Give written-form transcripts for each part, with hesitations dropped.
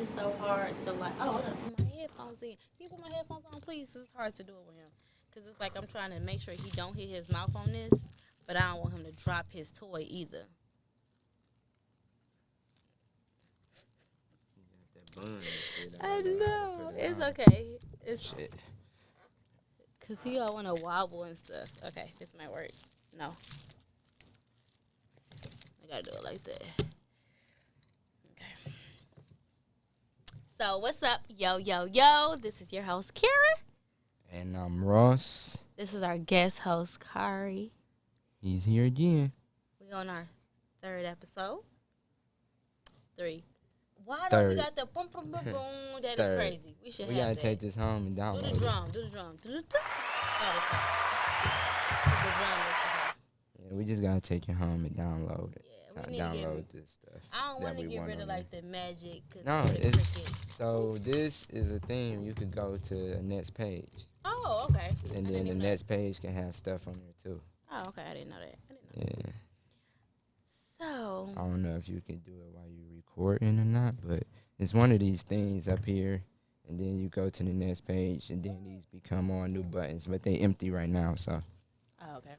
it's so hard to like. Oh, I gotta put my headphones in. Can you put my headphones on, please? It's hard to do it with him because it's like I'm trying to make sure he don't hit his mouth on this, but I don't want him to drop his toy either. That bun and shit. I don't know how to know put it it's on. okay. It's Shit. because he all want to wobble and stuff. Okay, this might work. No, I gotta do it like that. Okay. So what's up, yo, yo, yo? This is your host, Kara. And I'm Ross. This is our guest host, Kari. He's here again. We on our third episode. 3. Why don't Third. we got the boom, boom, boom, boom? That is Third. crazy. We should We have gotta that. take this home and Do download the it. drum. Do the drum. Do the drum. Oh, the drum. Yeah, we just gotta take it home and download it. Yeah, we need to Download this stuff. I don't want that to we get want rid of on like the magic. No, the it's cricket. so this is a thing. You could go to the next page, Oh, okay. and then the next page can have stuff on there too. Oh, okay. I didn't know that. Yeah, So. I don't know if you can do it while you're recording or not, but it's one of these things up here, and then you go to the next page, and then these become all new buttons, but they empty right now. So. Oh, okay.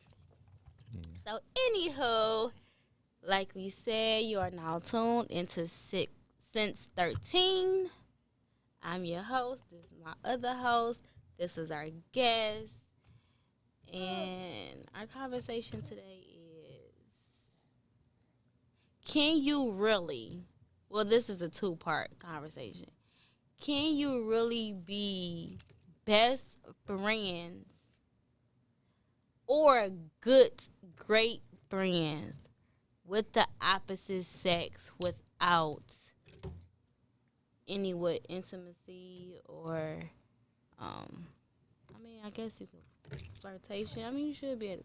Yeah. So, anywho, like we said, you are now tuned into Since13. I'm your host. This is my other host. This is our guest. And our conversation today is, can you really, well, this is a 2-part conversation. Can you really be best friends or good, great friends with the opposite sex without any intimacy or I guess you can flirtation. I mean, you should be. It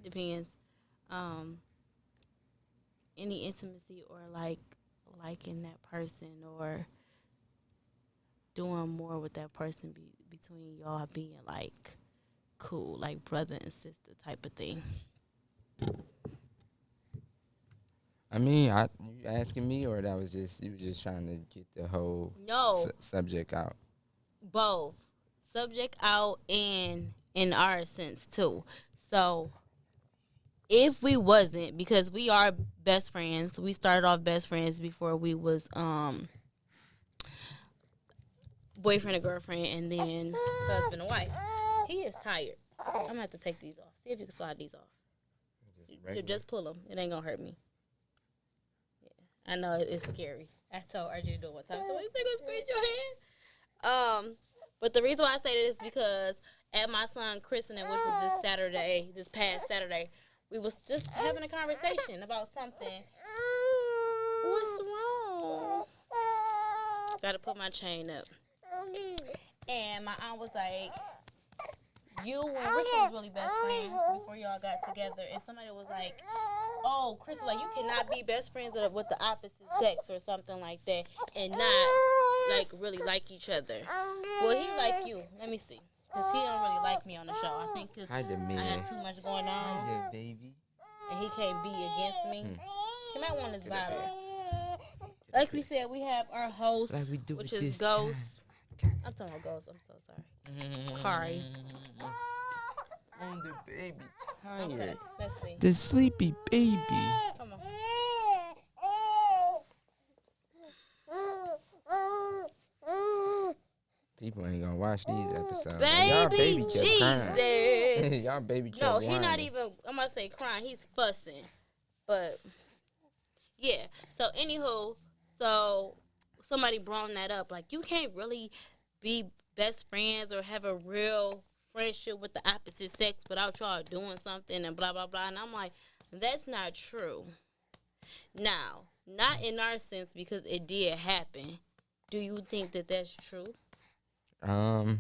depends. Any intimacy or liking that person or doing more with that person between y'all being like cool, like brother and sister type of thing. I mean, you asking me, or that was just you just trying to get the whole subject out? Both subject out and in our sense too. So if we wasn't, because we are best friends, we started off best friends before we was boyfriend and girlfriend, and then husband and wife. He is tired. I'm gonna have to take these off. See if you can slide these off. Just pull them. It ain't gonna hurt me. I know it's scary. I told RJ to do it one time. So what you think gonna squeeze your hand? But the reason why I say this is because at my son christening, which was this past Saturday, we was just having a conversation about something. What's wrong? Gotta put my chain up. And my aunt was like, you and Rich was really best friends before y'all got together. And somebody was like, oh, Chris was like, you cannot be best friends with the opposite sex or something like that and not, like, really like each other. Well, he like you. Let me see. Because he don't really like me on the show. I think because I got too much going on. Hi there, baby. And he can't be against me. He might want his bottle. Like we said, we have our host, which is Ghost. I'm talking about Ghost. I'm so sorry. Kari. On the baby tired. Okay, let's see. The sleepy baby. Come on. People ain't gonna watch these episodes. Baby Jesus. Y'all baby kept No, whining. he not even, I'm going to say crying. He's fussing. But, yeah. So, anywho, somebody brought that up. Like, you can't really be best friends or have a real friendship with the opposite sex without y'all doing something and blah, blah, blah. And I'm like, that's not true. Now, not in our sense because it did happen. Do you think that that's true? I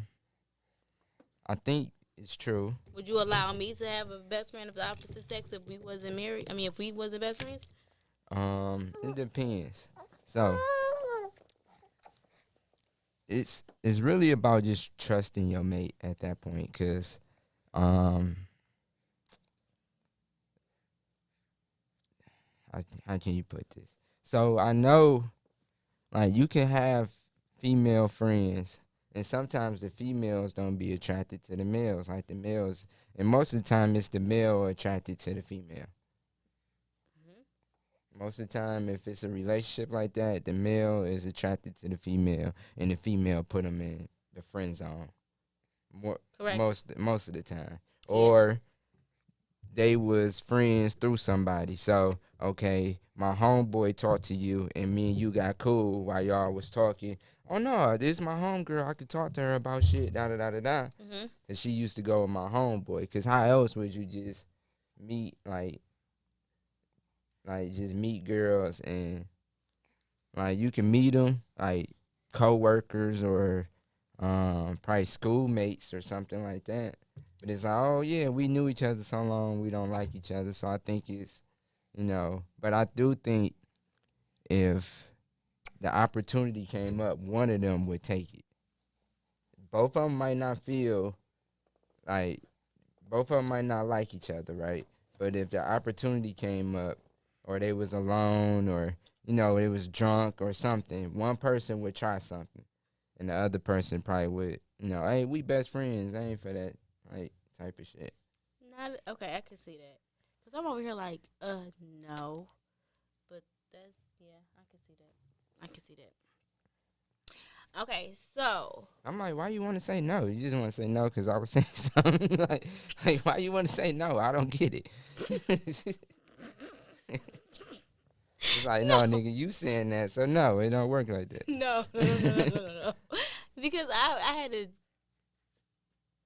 think it's true. Would you allow me to have a best friend of the opposite sex if we wasn't married? I mean, if we wasn't best friends? It depends. So it's really about just trusting your mate at that point, cause how can you put this? So I know Like you can have female friends, and sometimes the females don't be attracted to the males, like the males. And most of the time, it's the male attracted to the female. Most of the time, if it's a relationship like that, the male is attracted to the female, and the female put them in the friend zone. Correct. Most of the time, or they was friends through somebody. So okay, my homeboy talked to you, and me and you got cool while y'all was talking. Oh no, this is my homegirl. I could talk to her about shit. Da da da da da. And she used to go with my homeboy. Cause how else would you just meet like just meet girls and like you can meet them like co-workers or probably schoolmates or something like that. But it's like, oh yeah, we knew each other so long, we don't like each other. So I think it's, but I do think if the opportunity came up, one of them would take it. Both of them might not feel like, both of them might not like each other, right? But if the opportunity came up, or they was alone, or they was drunk or something, one person would try something, and the other person probably would, hey, we best friends. I ain't for that, like type of shit. Not okay. I can see that because I'm over here like, no, but that's I can see that. I can see that. Okay, so I'm like, why you want to say no? You just want to say no because I was saying something. like, why you want to say no? I don't get it. It's like, no, nigga, you saying that, so no, it don't work like that. No. Because I had to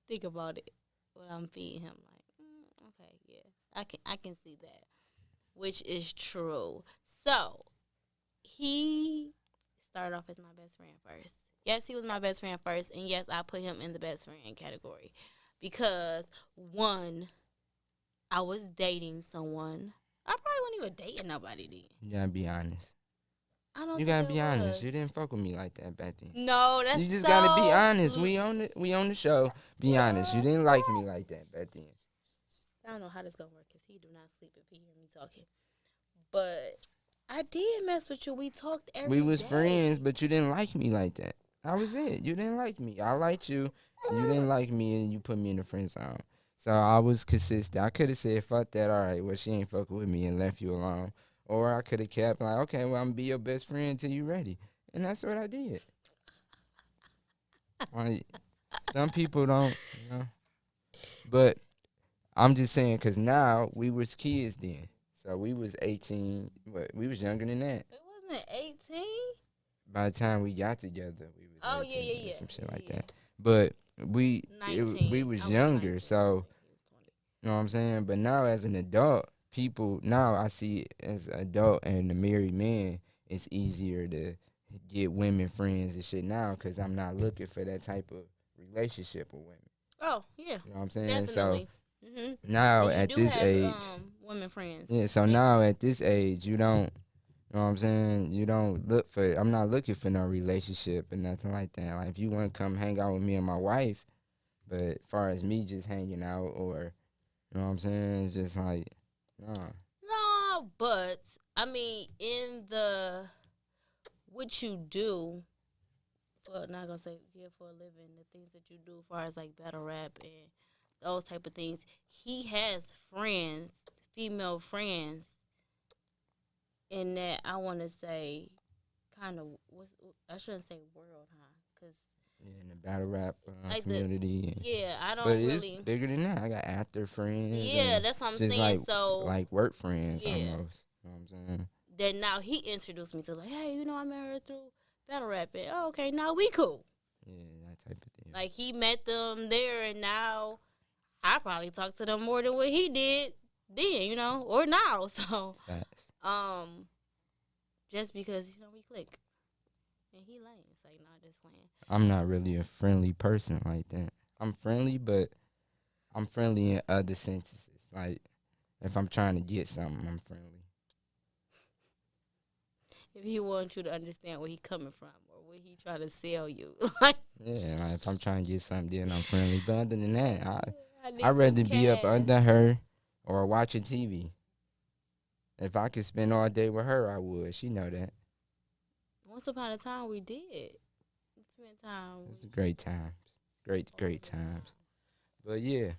think about it when I'm feeding him. Like, okay, yeah, I can see that, which is true. So he started off as my best friend first. Yes, he was my best friend first, and yes, I put him in the best friend category because one, I was dating someone. I probably wasn't even dating nobody then. You gotta be honest. I don't. You gotta be honest. You didn't fuck with me like that back then. No, that's you just so... gotta be honest. We on the show. Be honest. You didn't like me like that back then. I don't know how this gonna work because he do not sleep if he hear me talking. But I did mess with you. We talked every day. We was friends, but you didn't like me like that. That was it. You didn't like me. I liked you. You didn't like me, and you put me in the friend zone. So I was consistent. I could have said, fuck that. All right, well, she ain't fucking with me and left you alone. Or I could have kept like, okay, well, I'm going to be your best friend until you ready. And that's what I did. Like, some people don't, But I'm just saying, because now we was kids then. So we was 18. We was younger than that. It wasn't 18? By the time we got together, we was 18 yeah. Some shit like that. But we was younger, so you know what I'm saying? But now as an adult, now I see it as an adult and a married man, it's easier to get women friends and shit now because I'm not looking for that type of relationship with women. Oh, yeah. You know what I'm saying? Definitely. So now at this age, women friends. yeah, so now at this age, you don't, you know what I'm saying? You don't look for, I'm not looking for no relationship or nothing like that. Like if you want to come hang out with me and my wife, but as far as me just hanging out or, you know what I'm saying? It's just like, nah. No, but, I mean, in the, what you do, for, not going to say, for a living, the things that you do as far as, like, battle rap and those type of things, he has friends, female friends, in that, I want to say, kind of, I shouldn't say world, huh? Because in the battle rap like community. I don't but really. It's bigger than that. I got actor friends. Yeah, that's what I'm saying. Like, so like work friends almost. You know what I'm saying? Then now he introduced me to like, hey, I met her through battle rapping. Oh, okay, now we cool. Yeah, that type of thing. Like he met them there, and now I probably talk to them more than what he did then, or now. So, Facts. Just because we click. And he lame. It's like, nah, just playing. I'm not really a friendly person like that. I'm friendly, but I'm friendly in other sentences. Like, if I'm trying to get something, I'm friendly. If he wants you to understand where he coming from or what he trying to sell you. Like if I'm trying to get something, then I'm friendly. But other than that, I'd rather be up under her or watching TV. If I could spend all day with her, I would. She know that. once upon a time we did spend time. It's great times. Great times. But yeah,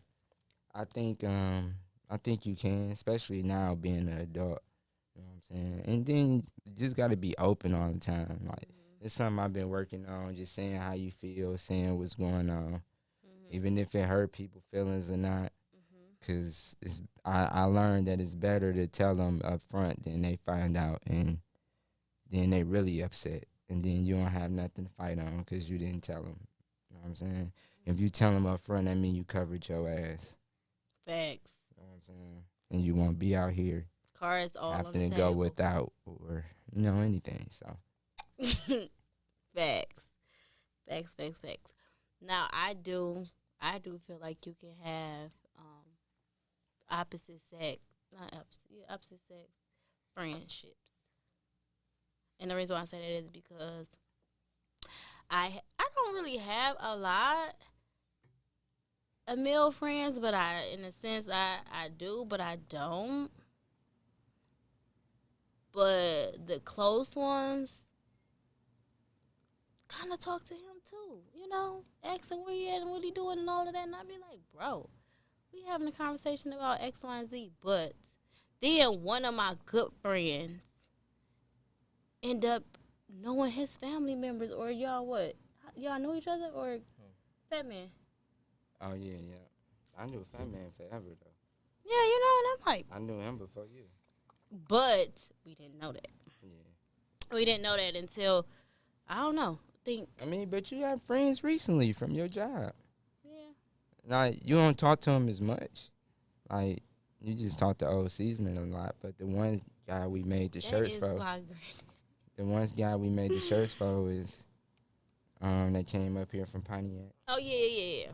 I think I think you can, especially now being an adult. You know what I'm saying? And then you just gotta be open all the time. Like it's something I've been working on, just saying how you feel, saying what's going on, even if it hurt people' feelings or not. Cause I learned that it's better to tell them up front than they find out and then they really upset, and then you don't have nothing to fight on because you didn't tell them. You know what I'm saying? If you tell them up front, that means you covered your ass. Facts. You know what I'm saying? And you won't be out here Cars all on the having to table. go without or anything. So Facts. Now I do feel like you can have opposite sex, not opposite sex friendships. And the reason why I say that is because I don't really have a lot of male friends, but in a sense I do, but I don't. But the close ones kind of talk to him too, ask him where he at and what he doing and all of that, and I be like, bro, we having a conversation about X, Y, and Z, but then one of my good friends end up knowing his family members, or y'all what? Y'all know each other, or Fat Man? Oh yeah. I knew Fat Man forever though. Yeah, and I'm like, I knew him before you. But we didn't know that. Yeah. We didn't know that until I don't know. But you have friends recently from your job. Yeah. Like you don't talk to him as much. Like you just talk to old seasoning a lot. But the one guy we made the shirts for, the one guy we made the shirts for is that came up here from Pontiac. Oh yeah.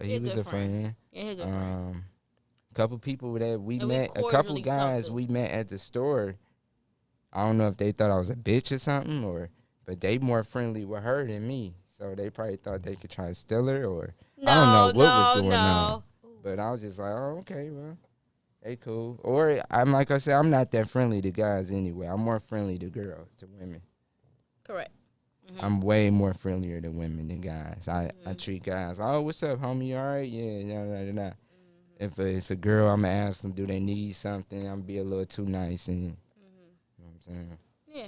He was a friend. Yeah, he a good friend. A couple people that we met, a couple guys we met at the store. I don't know if they thought I was a bitch or something, but they more friendly with her than me. So they probably thought they could try to steal her, or I don't know what was going on. But I was just like, oh, okay, well, they cool. Or I'm like I said, I'm not that friendly to guys anyway. I'm more friendly to girls, to women. Correct. Mm-hmm. I'm way more friendlier to women than guys. I treat guys, oh, what's up, homie? You all right? Yeah. If it's a girl, I'm going to ask them, do they need something? I'm going to be a little too nice. And, you know what I'm saying? Yeah.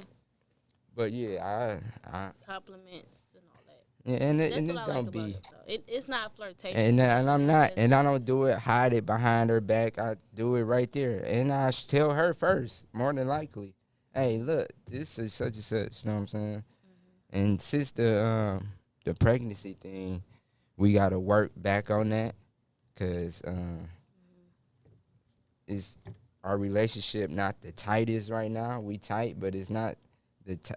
But, yeah, I compliments and all that. Yeah, and that's it what I don't like be. About it, it's not flirtation. And I'm not, and I don't do it, hide it behind her back. I do it right there. And I tell her first, more than likely. Hey, look, this is such and such. You know what I'm saying? And since the pregnancy thing, we got to work back on that. Because it's our relationship not the tightest right now. We tight, but it's not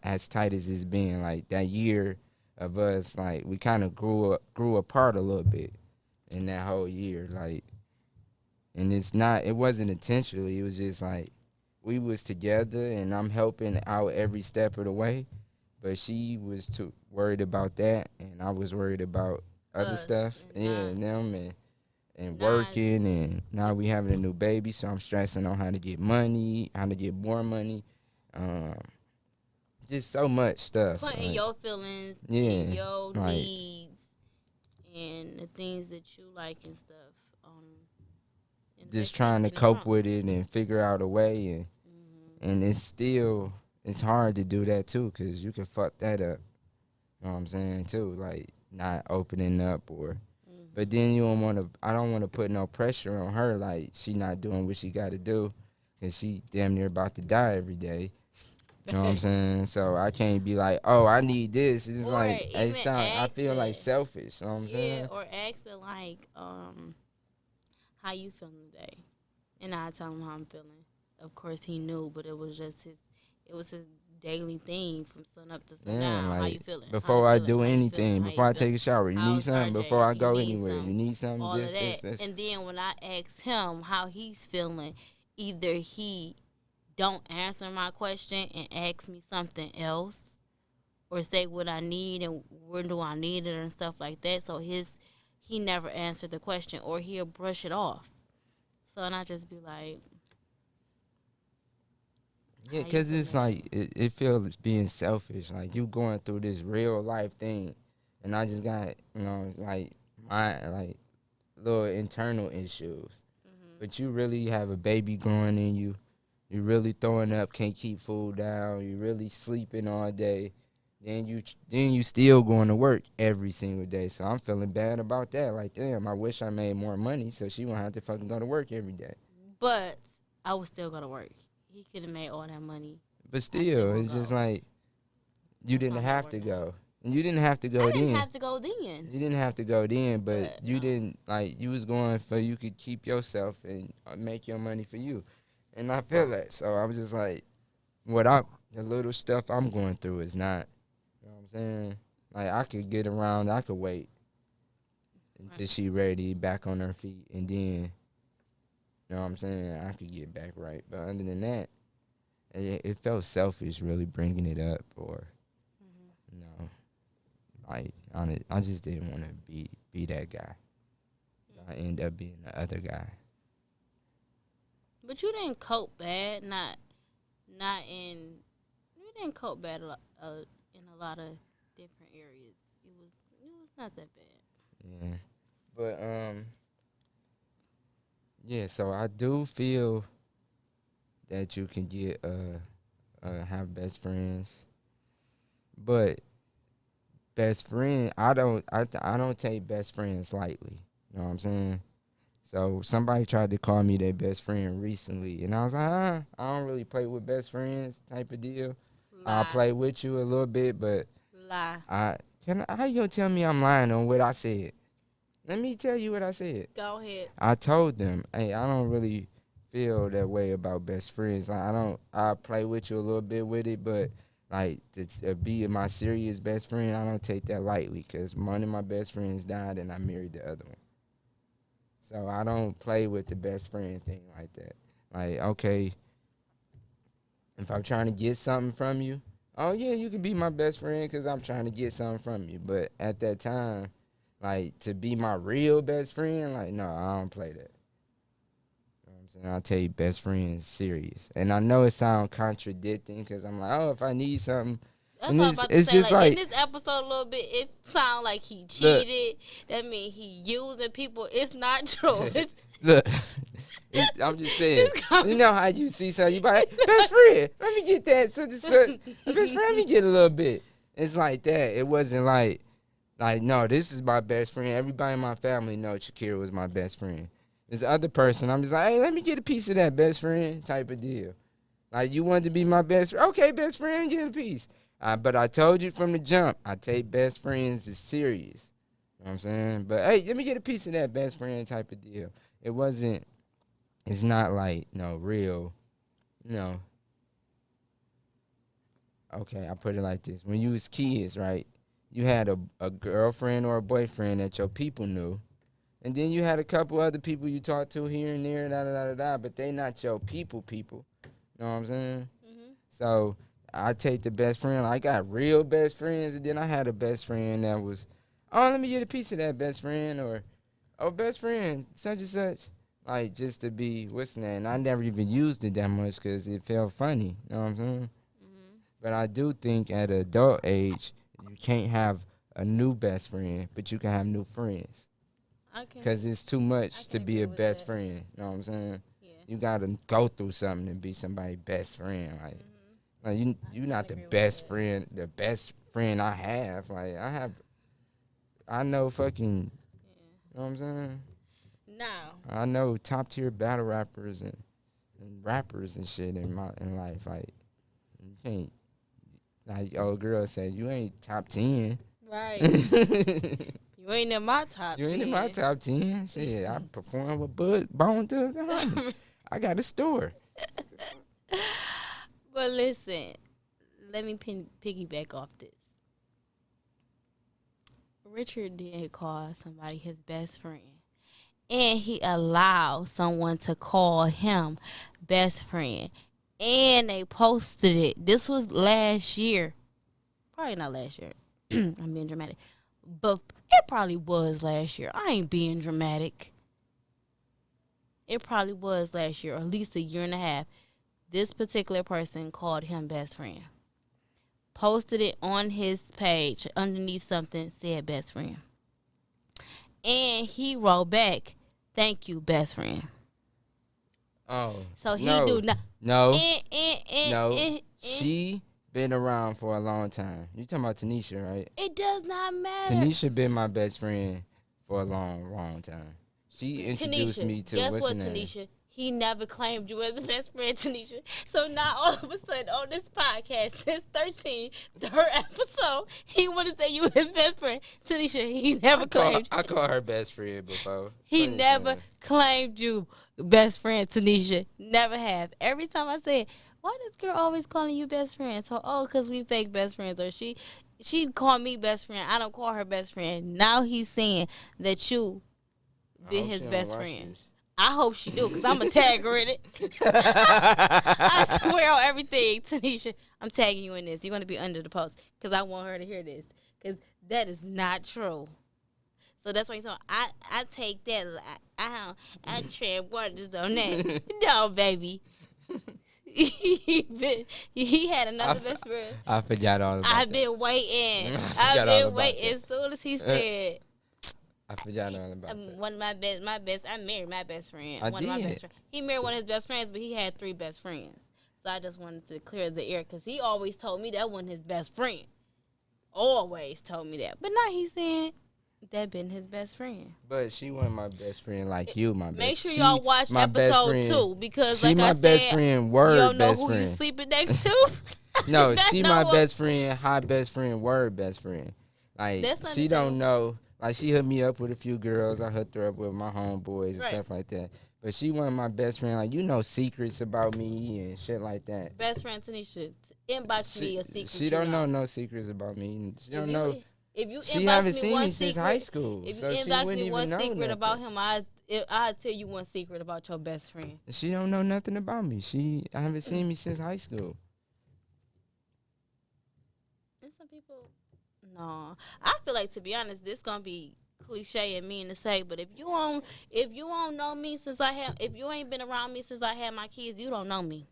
as tight as it's been. Like that year of us, like we kind of grew apart a little bit in that whole year. Like, and it wasn't intentionally. It was just like we was together, and I'm helping out every step of the way. But she was too worried about that, and I was worried about other stuff. And them and working, and now we having a new baby, so I'm stressing on how to get money, how to get more money, just so much stuff. Putting your feelings, and your needs, and the things that you like and stuff. Just trying to cope with it and figure out a way, and it's hard to do that too, cause you can fuck that up. You know what I'm saying too, like not opening up or. But then I don't want to put no pressure on her, like she not doing what she got to do, because she damn near about to die every day. You know what I'm saying? So I can't be like, oh, I need this. It's like, I feel like selfish. You know what I'm saying? Yeah, or asking like, how you feeling today? And I tell him how I'm feeling. Of course he knew, but it was just his daily thing from sun up to sundown. Like, how you feeling? Before I do anything, before I take a shower, you need something? Before I go anywhere, you need something? All of that. And then when I ask him how he's feeling, either he don't answer my question and ask me something else, or say what I need and when do I need it and stuff like that. So he never answered the question, or he'll brush it off. So and I just be like, Yeah, because it's like, it feels being selfish. Like, you going through this real life thing, and I just got, like, my, like, little internal issues. But you really have a baby growing in you. You really throwing up, can't keep food down. You really sleeping all day. Then you still going to work every single day. So I'm feeling bad about that. Like, damn, I wish I made more money so she won't have to fucking go to work every day. But I would still go to work. He could have made all that money. But still, it's just like, you didn't have to go. And you didn't have to go then. I didn't have to go then. You didn't have to go then, but you didn't, like, you was going for you could keep yourself and make your money for you. And I feel that. So I was just like, the little stuff I'm going through is not, you know what I'm saying? Like, I could get around, I could wait until she ready, back on her feet, and then, you know what I'm saying, I could get back right. But other than that, it felt selfish really bringing it up, or, you know, like, I just didn't want to be that guy. I ended up being the other guy. But you didn't cope bad, you didn't cope bad in a lot of different areas. It was not that bad. Yeah. But, yeah, so I do feel that you can get, have best friends. But best friend, I don't take best friends lightly. You know what I'm saying? So somebody tried to call me their best friend recently, and I was like, I don't really play with best friends type of deal. I'll play with you a little bit, but how you gonna tell me I'm lying on what I said? Let me tell you what I said. Go ahead. I told them, hey, I don't really feel that way about best friends. Like, I play with you a little bit with it, but like, to be my serious best friend, I don't take that lightly, because one of my best friends died and I married the other one. So I don't play with the best friend thing like that. Like, okay, if I'm trying to get something from you, oh yeah, you can be my best friend because I'm trying to get something from you. But at that time, like, to be my real best friend, like, no, I don't play that. You know what I'm saying? I take best friends serious. And I know it sounds contradicting because I'm like, oh, if I need something. That's what I'm about to say. Just like, in this episode a little bit, it sounds like he cheated. That means he using people. It's not true. Look, I'm just saying. You know how you see something, you be like, best friend, let me get that. So best friend, let me get a little bit. It's like that. It wasn't like, no, this is my best friend. Everybody in my family know Shakira was my best friend. This other person, I'm just like, hey, let me get a piece of that best friend type of deal. Like, you wanted to be my best friend? Okay, best friend, get a piece. But I told you from the jump, I take best friends as serious. You know what I'm saying? But, hey, let me get a piece of that best friend type of deal. It's not like, real, Okay, I put it like this. When you was kids, right, you had a girlfriend or a boyfriend that your people knew. And then you had a couple other people you talked to here and there, but they not your people. You know what I'm saying? Mm-hmm. So I take the best friend. I got real best friends, and then I had a best friend that was, oh, let me get a piece of that best friend, or, oh, best friend, such and such. Like, just to be, what's the name? I never even used it that much because it felt funny. You know what I'm saying? Mm-hmm. But I do think at an adult age, you can't have a new best friend, but you can have new friends. Because it's too much to be a best friend. You know what I'm saying? Yeah. You got to go through something to be somebody's best friend. Like, you're not the best friend. The best friend I have. Like, I know fucking, you know what I'm saying? No. I know top tier battle rappers and rappers and shit in life. Like, you can't, like old girl said, you ain't top 10. Right. You ain't in my top 10. You ain't in my top 10. Shit, I perform with Bone to the Honey. I got a store. But listen, let me piggyback off this. Richard did call somebody his best friend. And he allowed someone to call him best friend. And they posted it. This was last year. Probably not last year. I'm being dramatic. But it probably was last year. I ain't being dramatic. It probably was last year, or at least a year and a half. This particular person called him best friend. Posted it on his page underneath something, said best friend. And he wrote back, "Thank you, best friend." Oh. So he do not. No. No. She been around for a long time. You talking about Tanisha, right? It does not matter. Tanisha been my best friend for a long time. She introduced me to guess what's what, her name? Tanisha? He never claimed you as a best friend, Tanisha. So now all of a sudden on this podcast, since 13, third episode, he want to say you his best friend. Tanisha, he never claimed you. I call her best friend before. He never claimed you best friend, Tanisha. Never have. Every time I say, why this girl always calling you best friend? So, because we fake best friends. Or she'd call me best friend. I don't call her best friend. Now he's saying that you been his best friend. This. I hope she do, because I'm going to tag her in it. I swear on everything, Tanisha. I'm tagging you in this. You're going to be under the post, because I want her to hear this. Because that is not true. So that's why you saw I take that. I tread waters on that. No, baby. he had another best friend. I forgot all about I've been waiting. I've been waiting. As soon as he said, I forgot all about that. One of my best. I married my best friend. Of my best friends. He married one of his best friends, but he had 3 best friends. So I just wanted to clear the air, because he always told me that wasn't his best friend. Always told me that. But now he's saying that been his best friend. But she wasn't my best friend like you, my best. Make sure y'all watch episode 2, because she like my I best said, friend, word you don't know best who friend. you sleeping next to. No, she my best friend, hot best friend, word best friend. Like she don't know. Like she hooked me up with a few girls. I hooked her up with my homeboys and stuff like that. But she wasn't my best friend. Like, you know, secrets about me and shit like that. Best friend Tanisha, inbox me a secret. She don't know no secrets about me. She don't know. If you she haven't seen me since high school. If you so inbox me one secret about him, I'll tell you one secret about your best friend. She don't know nothing about me. I haven't seen me since high school. And some people, no. I feel like, to be honest, this gonna be cliche and mean to say, but if you don't know me since if you ain't been around me since I had my kids, you don't know me.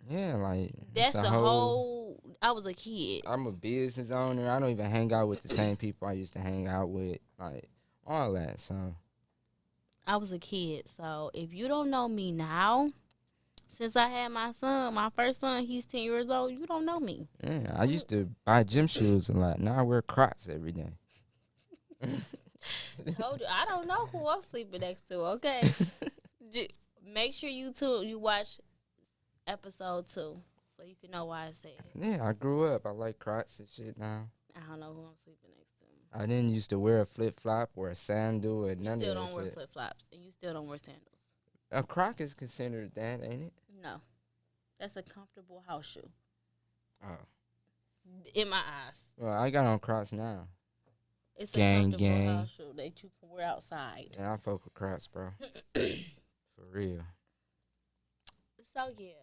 Yeah, like that's a whole. I was a kid. I'm a business owner. I don't even hang out with the same people I used to hang out with, like all that. So I was a kid. So if you don't know me now, since I had my son, my first son, he's 10 years old. You don't know me. Yeah, I used to buy gym shoes a lot. Now I wear Crocs every day. Told you, I don't know who I'm sleeping next to. Okay, make sure you watch episode 2, so you can know why I said. Yeah, I grew up. I like Crocs and shit now. I don't know who I'm sleeping next to. I didn't used to wear a flip flop or a sandal or none of that shit. You still don't wear flip flops, and you still don't wear sandals. A Croc is considered that, ain't it? No, that's a comfortable house shoe. Oh, in my eyes. Well, I got on Crocs now. It's a comfortable house shoe that you can wear outside. Yeah, I fuck with Crocs, bro. For real. So yeah,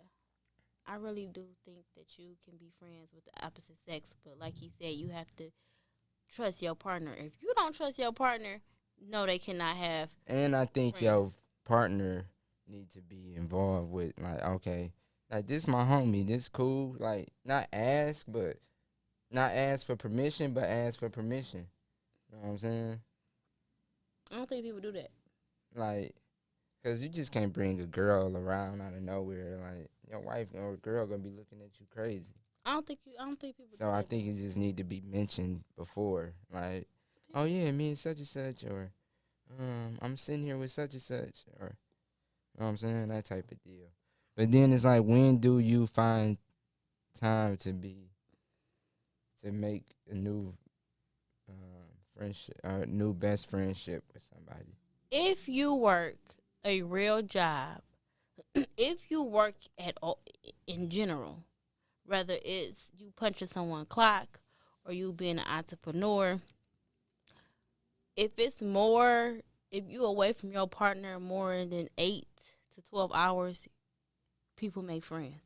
I really do think that you can be friends with the opposite sex, but like he said, you have to trust your partner. If you don't trust your partner, no, they cannot have. And I think friends. Your partner need to be involved with, like, okay, like this my homie, this cool, like not ask for permission, but ask for permission. You know what I'm saying? I don't think people do that. Like, cause you just can't bring a girl around out of nowhere. Like, your wife or girl gonna be looking at you crazy. I don't think people. So I think it just need to be mentioned before. Like, oh yeah, me and such and such, or I'm sitting here with such and such, or you know what I'm saying, that type of deal. But then it's like, when do you find time to make a new friendship, new best friendship with somebody? If you work a real job, if you work at all, in general, whether it's you punching someone's clock or you being an entrepreneur, if you away from your partner more than 8 to 12 hours, people make friends.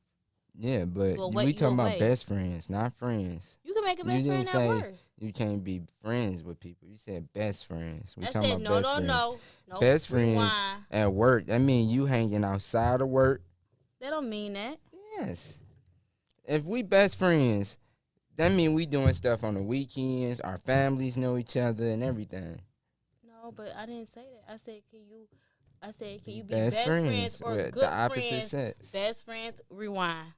Yeah, but we talking about best friends, not friends. You can make a best friend at work. You can't be friends with people. You said best friends. We talking about best friends. No. Best friends at work. That mean you hanging outside of work. That don't mean that. Yes. If we best friends, that mean we doing stuff on the weekends. Our families know each other and everything. No, but I didn't say that. I said, can you? I said, can Be you be best best friends friends or with the good opposite friends? sex. Best friends. Rewind.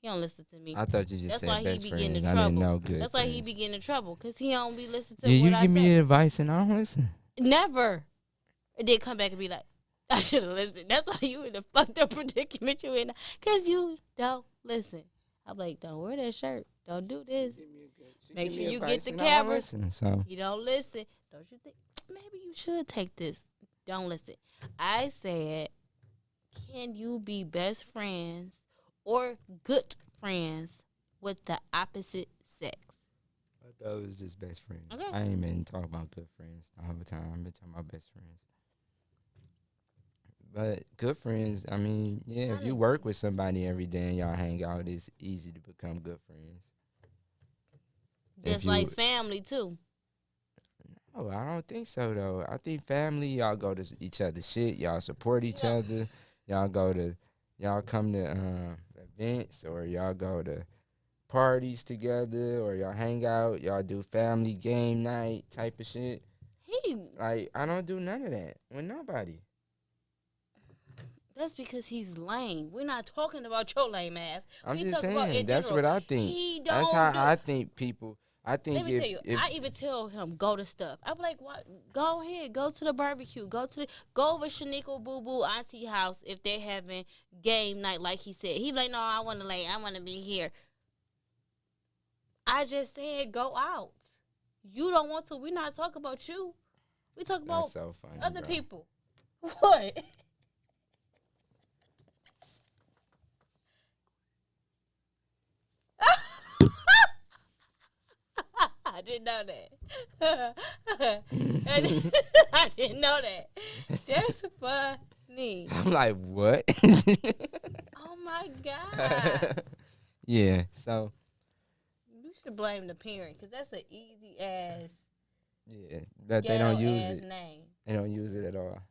He don't listen to me. I thought you just That's said why he best be getting in friends. I didn't trouble. know good That's friends. why he be getting in trouble because he don't be listening to Yeah, what you I give say. me advice and I don't listen. Never. It did come back and be like, I should have listened. That's why you in the fucked up predicament you in. Because you don't listen. I'm like, don't wear that shirt. Don't do this. Make sure you get the camera. So You don't listen. Don't you think, maybe you should take this. Don't listen. I said, can you be best friends or good friends with the opposite sex? I thought it was just best friends. Okay. I ain't been talking about good friends the whole time. I've been talking about best friends. But good friends, I mean, yeah, if you work with somebody every day and y'all hang out, it's easy to become good friends. Just like family, too. Oh, I don't think so, though. I think family, y'all go to each other's shit. Y'all support each other. Y'all come to events, or y'all go to parties together, or y'all hang out. Y'all do family game night type of shit. Like, I don't do none of that with nobody. That's because he's lame. We're not talking about your lame ass. I'm just saying, that's what I think. That's how I think people. I think Let me tell you, I even tell him go to stuff. I'm like, what? Go ahead, go to the barbecue, go over Shaniqua Boo Boo Auntie house if they're having game night, like he said. He's like, no, I want to be here. I just said go out. You don't want to. We're not talking about you. We talk about so funny, other bro. people. What? I didn't know that. I didn't know that. That's funny. I'm like, what? Oh my God. Yeah, so. You should blame the parent because that's an easy ass. Yeah, but they don't use it. Name. They don't use it at all.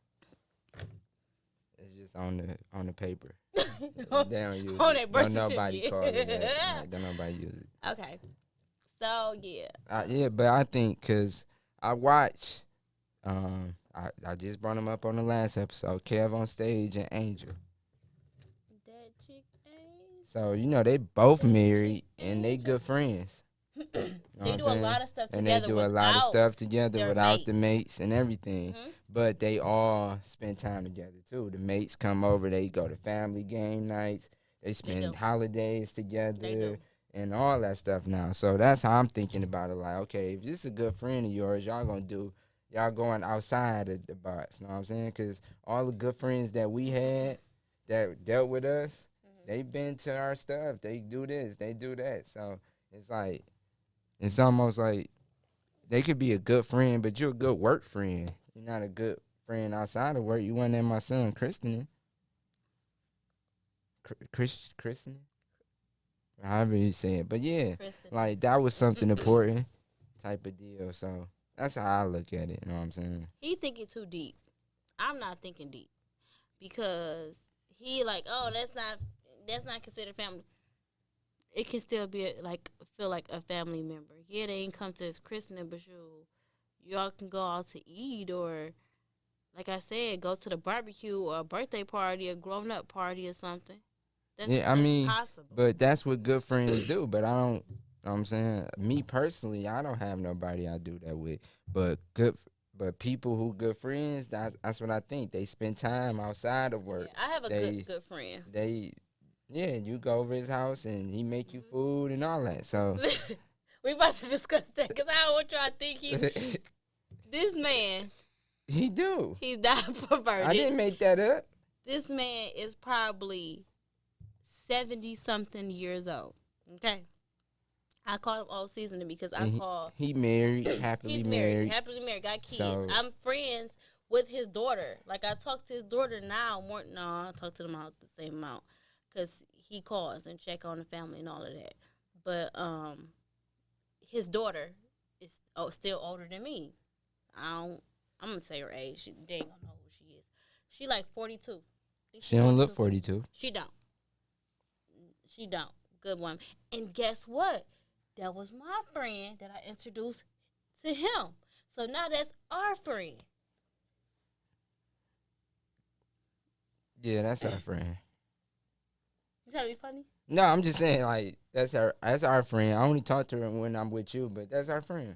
It's just on the paper. They don't use on it. Don't nobody call it that. Right, don't nobody use it. Okay. So, yeah. Yeah, but I think because I watch, I just brought them up on the last episode, Kev on Stage and Angel. That chick Angel. So, they both married and they good friends. They do a lot of stuff together. And they do a lot of stuff together without the mates and everything. Mm-hmm. But they all spend time together too. The mates come over, they go to family game nights, they spend holidays together and all that stuff now. So that's how I'm thinking about it. Like, okay, if this is a good friend of yours, y'all going outside of the box. You know what I'm saying? Because all the good friends that we had that dealt with us, they've been to our stuff. They do this, they do that. So it's like, it's almost like they could be a good friend, but you're a good work friend. You're not a good friend outside of work. You wasn't in my son Christian. Christian? However you say it. But yeah, like that was something important type of deal. So that's how I look at it. You know what I'm saying? He thinking too deep. I'm not thinking deep. Because he like, oh, that's not considered family. It can still be feel like a family member. Yeah, they ain't come to his christening, but y'all can go out to eat or, like I said, go to the barbecue or a birthday party, a grown up party or something. That's possible. But that's what good friends do. But I don't. You know what I'm saying, me personally, I don't have nobody I do that with. But people who good friends, that's what I think. They spend time outside of work. Yeah, I have a good friend. Yeah, you go over his house and he make you food and all that. So we about to discuss that because I don't want y'all to think he's this man. He do. He's not perverted. I didn't make that up. This man is probably 70-something years old. Okay. I call him old seasoning because he married, happily married. Happily married, got kids. So, I'm friends with his daughter. Like I talk to his daughter now more. No, I talk to them all the same amount because he calls and check on the family and all of that. But his daughter is still older than me. I'm gonna say her age. They ain't gonna know who she is. She like 42. She don't look 42. She don't. She don't. Good woman. And guess what? That was my friend that I introduced to him. So now that's our friend. Yeah, that's our friend. You trying to be funny? No, I'm just saying, like, that's our friend. I only talk to her when I'm with you, but that's our friend.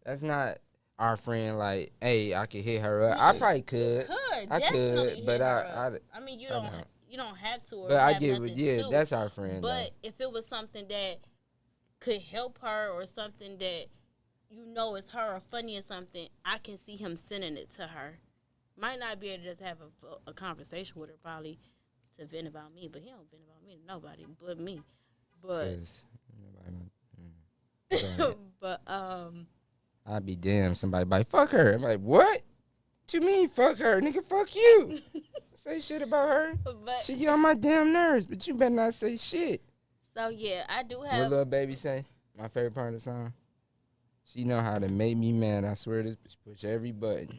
That's not our friend. Like, hey, I could hit her up. I probably could. I definitely could, but hit her up. I mean, you don't have to, or but I have get, nothing yeah, to. that's our friend. But if it was something that could help her, or something that you know is her, or funny or something, I can see him sending it to her. Might not be able to just have a conversation with her, probably to vent about me, but he don't vent about me to nobody but me. But but I'd be damn, somebody like, fuck her. I'm like, what you mean fuck her, nigga? Fuck you. Say shit about her. But She get on my damn nerves, but you better not say shit. So yeah, I do have. What Lil Baby say? My favorite part of the song. She know how to make me mad. I swear this bitch push every button.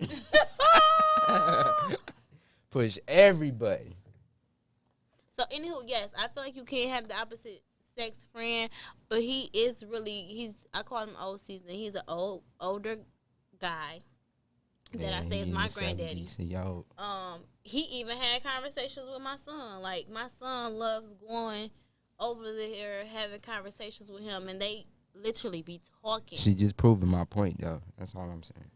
Push every button. So anywho, yes, I feel like you can't have the opposite sex friend, but he's I call him old season. He's an older guy that I say is my granddaddy. He even had conversations with my son. Like, my son loves going over there, having conversations with him, and they literally be talking. She just proving my point, though. That's all I'm saying.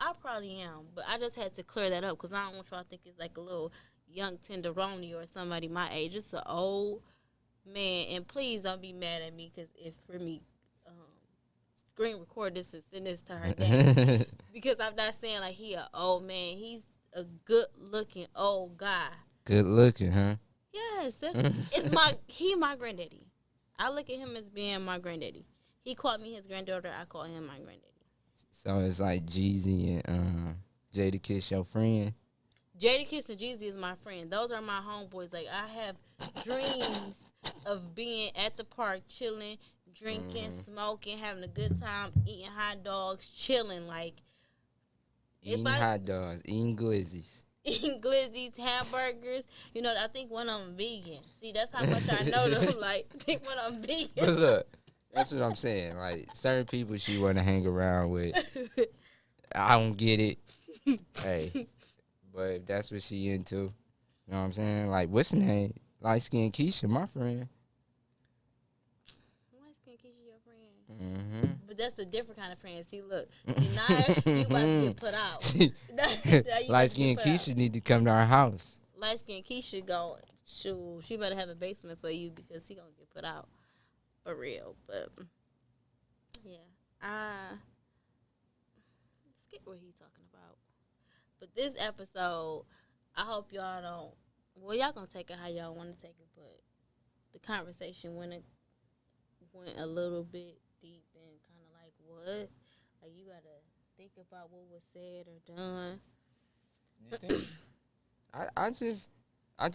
I probably am, but I just had to clear that up because I don't want y'all to think it's like a little young tenderoni or somebody my age. It's an old man, and please don't be mad at me because if for me screen record this and send this to her dad because I'm not saying like he an old man. He's a good looking old guy. Good looking, huh? Yes, he my granddaddy. I look at him as being my granddaddy. He called me his granddaughter. I call him my granddaddy. So it's like Jeezy and Jadakiss your friend. Jadakiss and Jeezy is my friend. Those are my homeboys. Like, I have dreams of being at the park, chilling, drinking, smoking, having a good time, eating hot dogs, chilling. Like, hot dogs, eating glizzies. Eating glizzies, hamburgers. You know, I think one of them vegan. See, that's how much I know them. Like, I think one of them vegan. But look, that's what I'm saying. Like, certain people she want to hang around with. I don't get it. Hey, but if that's what she into, you know what I'm saying? Like, what's her name? Light Skin Keisha, my friend. Light Skin Keisha, your friend. Mm-hmm. But that's a different kind of friend. See, look, now you about to get put out. Light Skin Keisha need to come to our house. Light Skin Keisha she better have a basement for you because he gonna get put out. For real, but yeah, I skip what he's talking about. But this episode, I hope y'all don't. Well, y'all gonna take it how y'all want to take it, but the conversation went a little bit deep and kind of like what, like you gotta think about what was said or done. I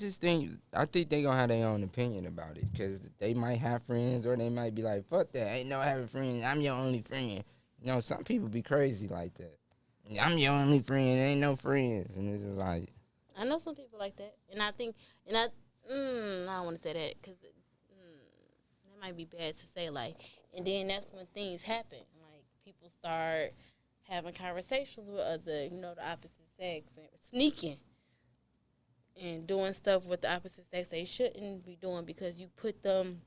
think they gonna have their own opinion about it because they might have friends or they might be like, fuck that, ain't no having friends, I'm your only friend. You know, some people be crazy like that. I'm your only friend, ain't no friends, and it's just like. I know some people like that, and I think, I don't want to say that because that might be bad to say, like, and then that's when things happen, like people start having conversations with other, the opposite sex and sneaking. And doing stuff with the opposite sex they shouldn't be doing because you put them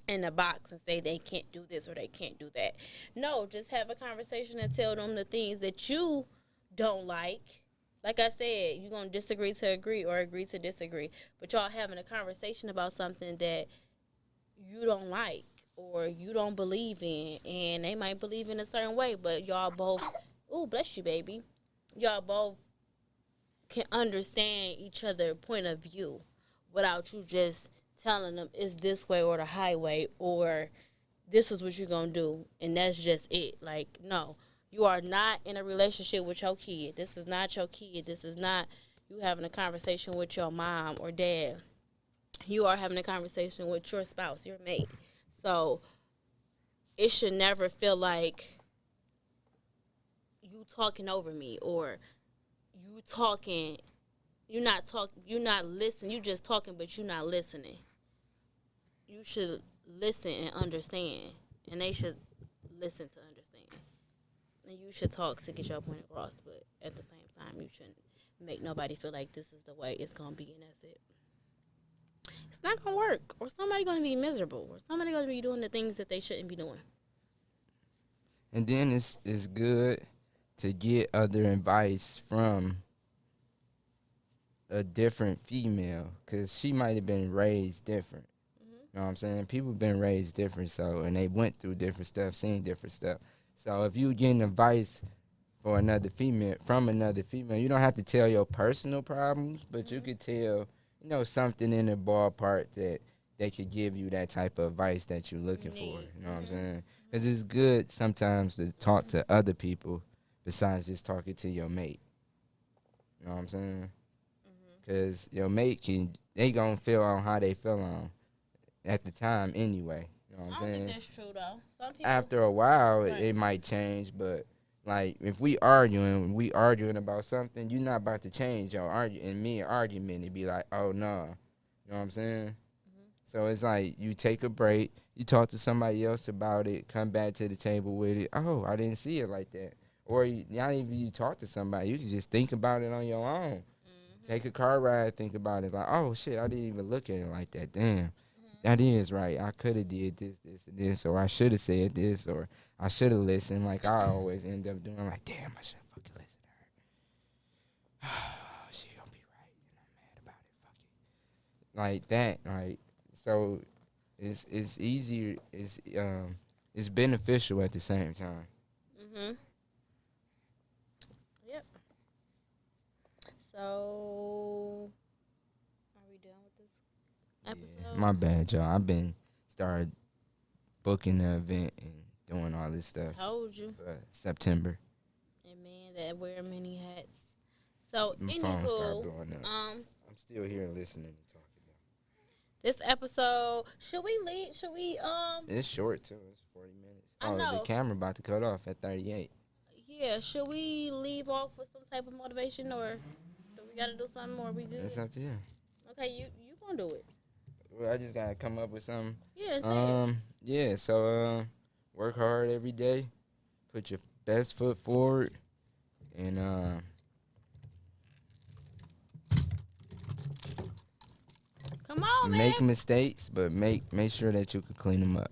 in a box and say they can't do this or they can't do that. No, just have a conversation and tell them the things that you don't like. Like I said, you're going to disagree to agree or agree to disagree. But y'all having a conversation about something that you don't like or you don't believe in. And they might believe in a certain way, but y'all both, ooh, bless you, baby. Y'all both can understand each other's point of view without you just telling them it's this way or the highway or this is what you're going to do and that's just it. Like, no, you are not in a relationship with your kid. This is not your kid. This is not you having a conversation with your mom or dad. You are having a conversation with your spouse, your mate. So it should never feel like you talking over me or you talking You're not listening. You just talking, but you're not listening. You should listen and understand, and they should listen to understand. And you should talk to get your point across, but at the same time, you shouldn't make nobody feel like this is the way it's gonna be, and that's it. It's not gonna work, or somebody gonna be miserable, or somebody gonna be doing the things that they shouldn't be doing. And then it's good to get other advice from a different female, because she might have been raised different. You know what I'm saying? People been raised different, so, and they went through different stuff, seen different stuff. So if you getting advice for another female, from another female, you don't have to tell your personal problems, but you could tell, something in the ballpark that they could give you that type of advice that you're looking for. You know what I'm saying? Because it's good sometimes to talk to other people besides just talking to your mate. You know what I'm saying? Because your mate they gonna feel on how they feel on at the time anyway. You know what I'm saying? I don't think that's true though. Some people, after a while, it might change, but like if we arguing about something, you're not about to change your argument and be like, oh no, you know what I'm saying? So it's like you take a break, you talk to somebody else about it, come back to the table with it. Oh, I didn't see it like that. Or not even you talk to somebody, you can just think about it on your own. Take a car ride, think about it. Like, oh shit, I didn't even look at it like that. Damn, that is right. I could have did this, and this, or I should have said this, or I should have listened. Like I always end up doing. Like, damn, I should have fucking listened to her. She gonna be right, and I'm mad about it. Fuck it. Like that. Like so, it's easier. It's beneficial at the same time. Yep. So, are we done with this episode? Yeah, my bad, y'all. I've been started booking the event and doing all this stuff. Told you. For September. And man, that wear many hats. So, my phone started blowing up. I'm still here listening and talking. This episode, should we leave? Should we It's short too. It's 40 minutes. I know. The camera about to cut off at 38. Yeah, should we leave off with some type of motivation, or do we gotta do something, or we good? It's up to you. Okay, you gonna do it. Well, I just gotta come up with something. Yeah, yeah, so work hard every day. Put your best foot forward, and come on, man. make mistakes, but make sure that you can clean them up.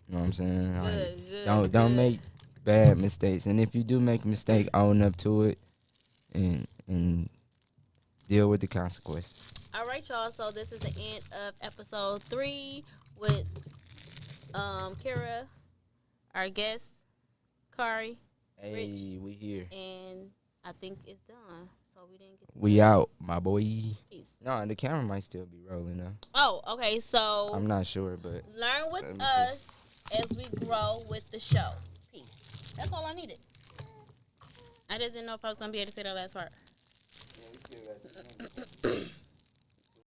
You know what I'm saying? Good, don't make bad mistakes, and if you do make a mistake, own up to it, and deal with the consequences. All right, y'all. So this is the end of episode 3 with Kira, our guest, Kari. Hey, Rich, we here. And I think it's done. So we didn't get. We out, my boy. Peace. No, the camera might still be rolling though. Oh, okay. So I'm not sure, but learn with us as we grow with the show. Peace. That's all I needed. I just didn't know if I was gonna be able to say that last part. Yeah, we still got 2 minutes.